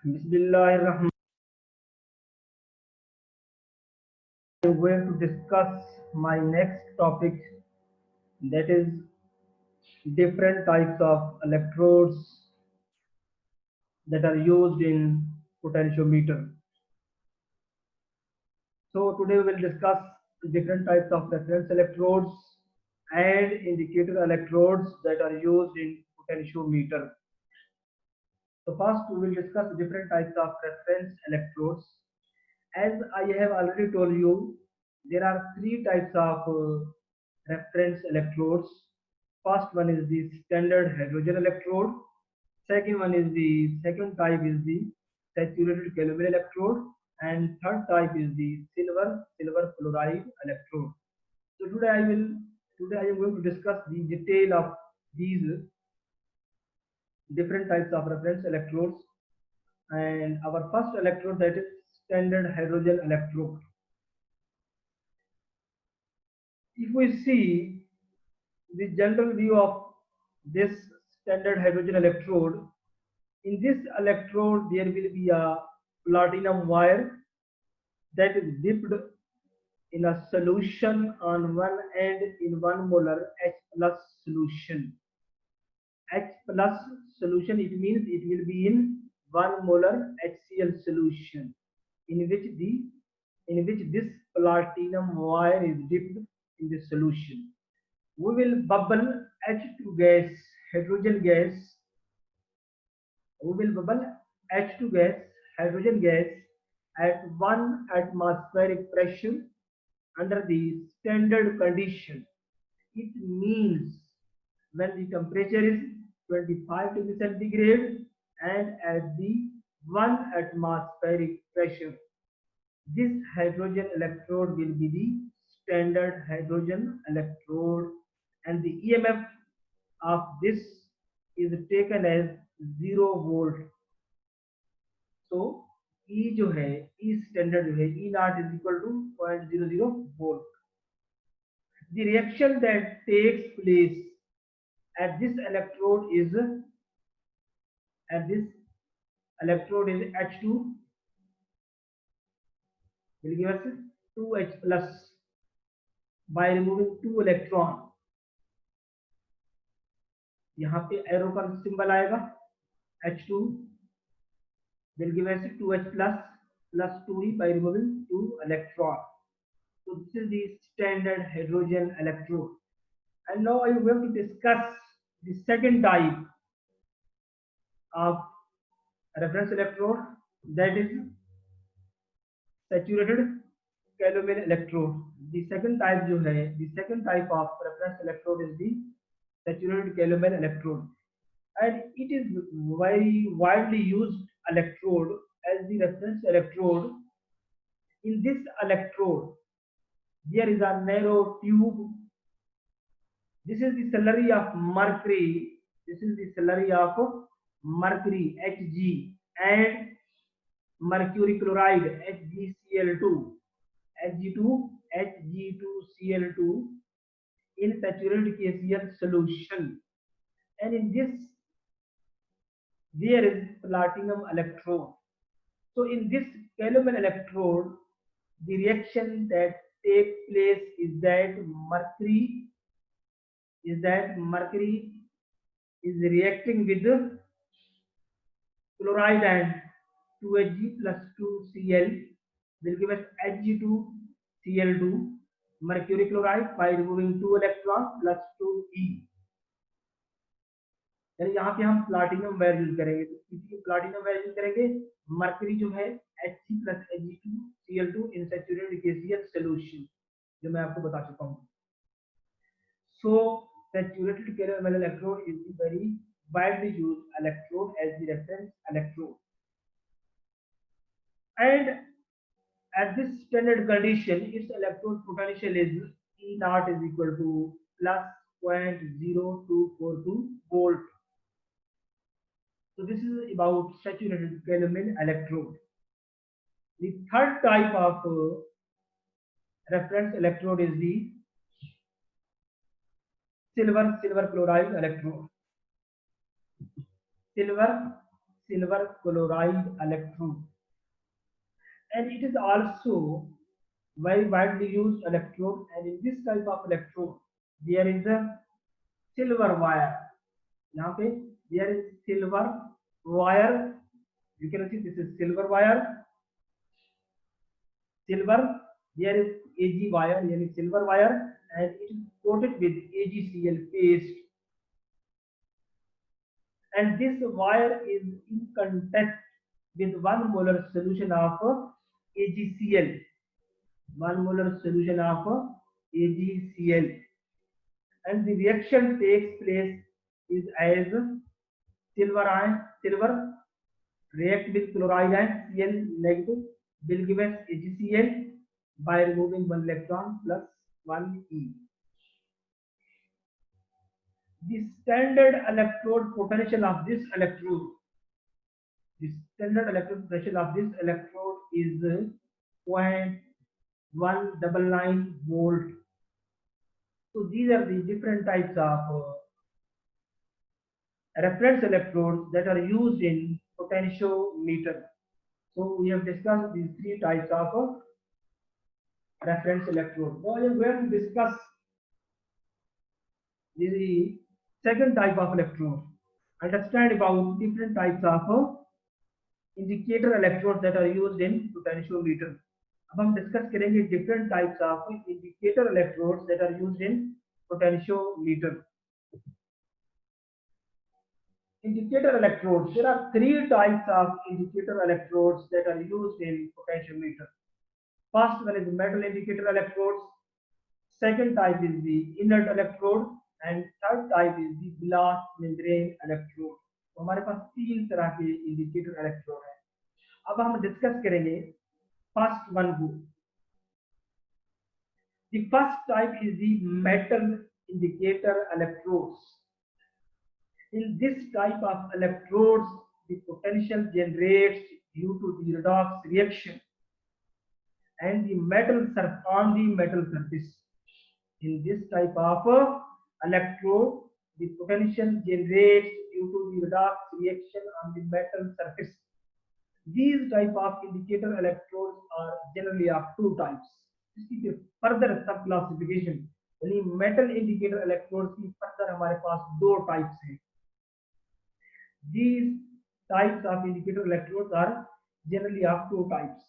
Bismillahirrahmanirrahim. I'm going to discuss my next topic, that is different types of electrodes that are used in potentiometer. So today we will discuss different types of reference electrodes and indicator electrodes that are used in potentiometer. So first we will discuss different types of reference electrodes. As I have already told you, there are three types of reference electrodes. First one is the standard hydrogen electrode. Second one is the second type is the saturated calomel electrode, and third type is the silver chloride electrode. So today I am going to discuss the detail of these different types of reference electrodes. And our first electrode, that is standard hydrogen electrode. If we see the general view of this standard hydrogen electrode, in this electrode there will be a platinum wire that is dipped in a solution on one end in 1 molar H plus solution. H plus solution, it means it will be in 1 molar HCl solution, in which this platinum wire is dipped in the solution. We will bubble H2 gas, hydrogen gas. We will bubble H2 gas, hydrogen gas at 1 atmospheric pressure under the standard condition. It means when the temperature is 25 degrees centigrade and at the 1 atmospheric pressure. This hydrogen electrode will be the standard hydrogen electrode, and the EMF of this is taken as 0 volt. So E जो है, E standard जो है, E naught is equal to 0.00 volt. The reaction that takes place at this electrode is H2 will give us 2H plus by removing 2 electron. यहाँ पे arrow का symbol आएगा, H2 will give us 2H plus 2E by removing 2 electron. So this is the standard hydrogen electrode. And now I am going to discuss the second type of reference electrode, that is saturated calomel electrode. The second type जो है, the second type of reference electrode is the saturated calomel electrode, and it is very widely used electrode as the reference electrode. In this electrode, there is a narrow tube. This is the slurry of mercury. This is the slurry of mercury, Hg, and mercury chloride, HgCl2, Hg2Cl2 in saturated KCl solution. And in this, there is platinum electrode. So in this calomel electrode, the reaction that takes place is that mercury is reacting with chloride, and 2Hg plus 2Cl will give us Hg2Cl2 mercury chloride by removing 2 electron plus 2E. यानी यहाँ पे हम platinum wire use करेंगे. तो किसी platinum wire use करेंगे, mercury जो है Hg plus Hg2Cl2 इन सैचुरेटेड KCl सॉल्यूशन, जो मैं आपको बता चुका हूँ. So saturated calomel electrode is the very widely used electrode as the reference electrode. And at this standard condition, its electrode potential is E naught is equal to plus 0.0242 volt. So this is about saturated calomel electrode. The third type of reference electrode is the silver chloride electrode. silver chloride electrode, and it is also very widely used electrode. And in this type of electrode there is a silver wire. यहाँ पे there is silver wire. You can see this is silver wire. Silver, there is Ag wire, yani silver wire, and it is coated with AgCl paste. And this wire is in contact with 1 molar solution of AgCl. 1 molar solution of AgCl. And the reaction takes place is as silver react with chloride ion Cl negative will give us AgCl by removing 1 electron plus 1 E. The standard electrode potential of this electrode, is 0.199 volt. So these are the different types of reference electrodes that are used in potentiometer. So we have discussed these 3 types of reference electrode. Now I am going to discuss the second type of electrode. Understand about different types of indicator electrodes that are used in potentiometer. अब हम discuss करेंगे different types of indicator electrodes that are used in potentiometer. Indicator electrodes. There are 3 types of indicator electrodes that are used in potentiometer. First one is metal indicator electrodes. Second type is the inert electrode, and third type is the glass membrane electrode. तो हमारे पास 3 तरह के indicator electrode हैं. अब हम discuss करेंगे first one को. The first type is the metal indicator electrodes. In this type of electrodes, the potential generates due to the redox reaction and the metal on the metal surface. In this type of electrode, the potential generates due to the redox reaction on the metal surface. These type of indicator electrodes are generally of 2 types. इसकी further sub classification, यानी metal indicator electrodes की further हमारे पास 2 types हैं. These types of indicator electrodes are generally of 2 types.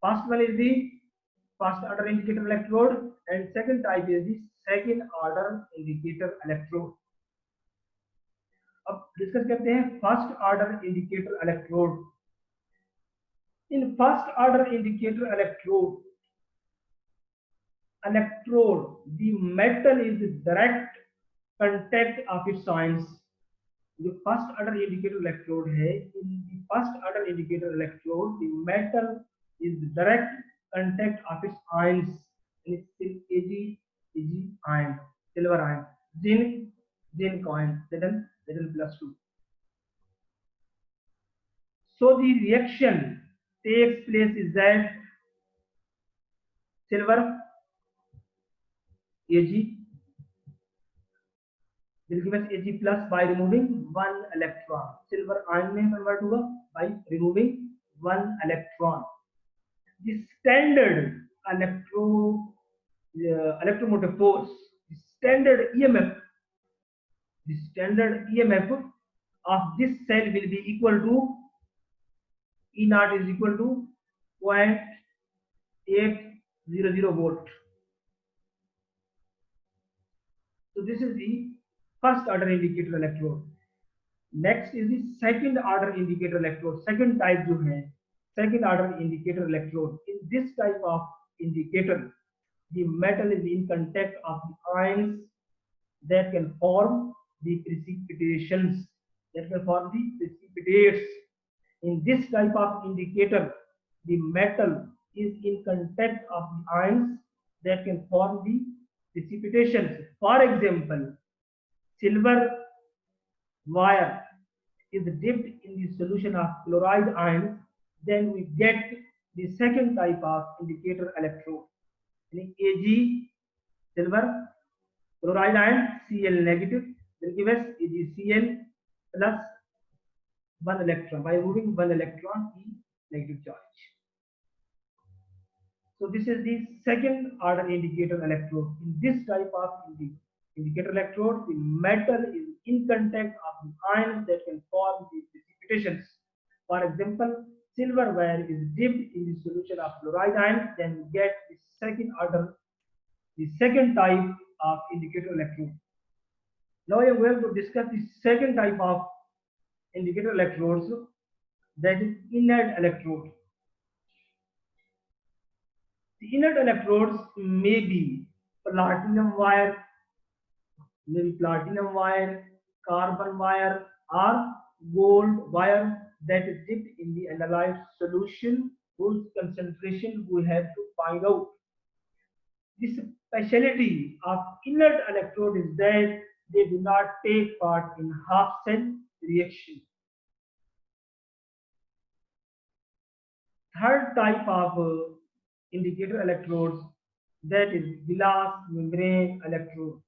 First one is the first order indicator electrode, and second type is the second order indicator electrode. अब discuss करते हैं first order indicator electrode. In first order indicator electrode, the metal is direct contact of its ions. जो first order indicator electrode है, in the first order indicator electrode the metal is direct contact of its ions, Ag ion, silver ion, zinc ion, Zn+2. So the reaction takes place is that silver Ag will give us Ag plus by removing 1 electron. Silver ion में convert होगा by removing 1 electron. The standard electromotive force, the standard EMF of this cell will be equal to E naught is equal to 0.800 volt. So this is the first order indicator electrode. Next is the second order indicator electrode. Second type जो है second order indicator electrode. In this type of indicator, the metal is in contact of the ions that can form the precipitations, precipitates. In this type of indicator, the metal is in contact of the ions that can form the precipitations. For example, silver wire is dipped in the solution of chloride ion, then we get the second type of indicator electrode. Ag silver, chloride ion Cl negative will give us AgCl plus one electron. By removing one electron, the negative charge. So this is the second order indicator electrode. In this type of indicator electrode, the metal is in contact of the ions that can form these precipitations. For example, silver wire is dipped in the solution of fluoride ion, then you get the second order, the second type of indicator electrode. Now we are going to discuss the second type of indicator electrodes, that is inert electrode. The inert electrodes may be platinum wire, carbon wire, or gold wire that is dipped in the analyzed solution whose concentration we have to find out. The speciality of inert electrode is that they do not take part in half cell reaction. Third type of indicator electrodes, that is glass membrane electrode.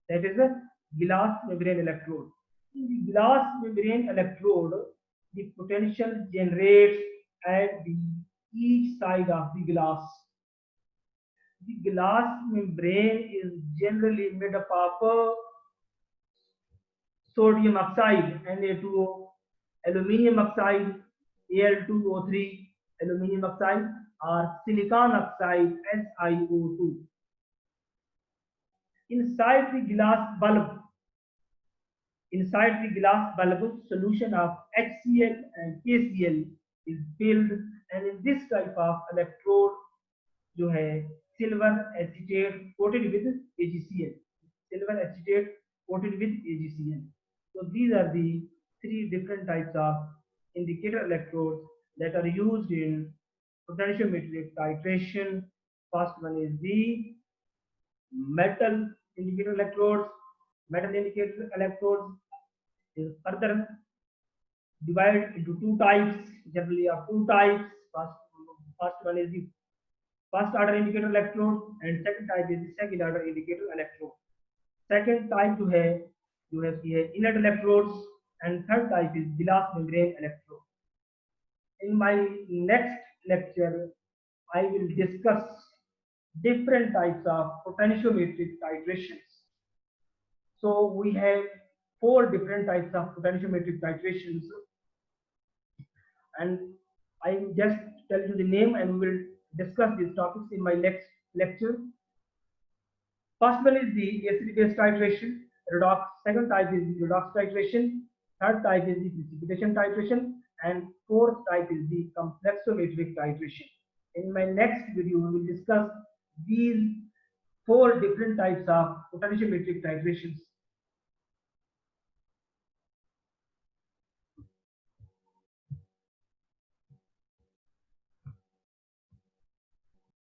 That is a glass membrane electrode. In the glass membrane electrode, the potential generates at each side of the glass. The glass membrane is generally made up of sodium oxide Na2O, aluminum oxide Al2O3, aluminum oxide, or silicon oxide SiO2. Inside the glass bulb, solution of HCl and KCl is filled, and in this type of electrode जो है silver acetate coated with AgCl. Silver acetate coated with AgCl. So these are the three different types of indicator electrodes that are used in potentiometric titration. First one is the metal indicator electrodes. Metal indicator electrodes is further divided into two types. Generally, are two types. First one is the first order indicator electrode, and second type is the second order indicator electrode. Second type to है you have here inert electrodes, and third type is glass membrane electrode. In my next lecture, I will discuss different types of potentiometric titrations. So we have four different types of potentiometric titrations, and I will just tell you the name, and we will discuss these topics in my next lecture. First one is the acid-base titration, redox. Second type is the redox titration. Third type is the precipitation titration, and fourth type is the complexometric titration. In my next video, we will discuss these four different types of potentiometric titrations.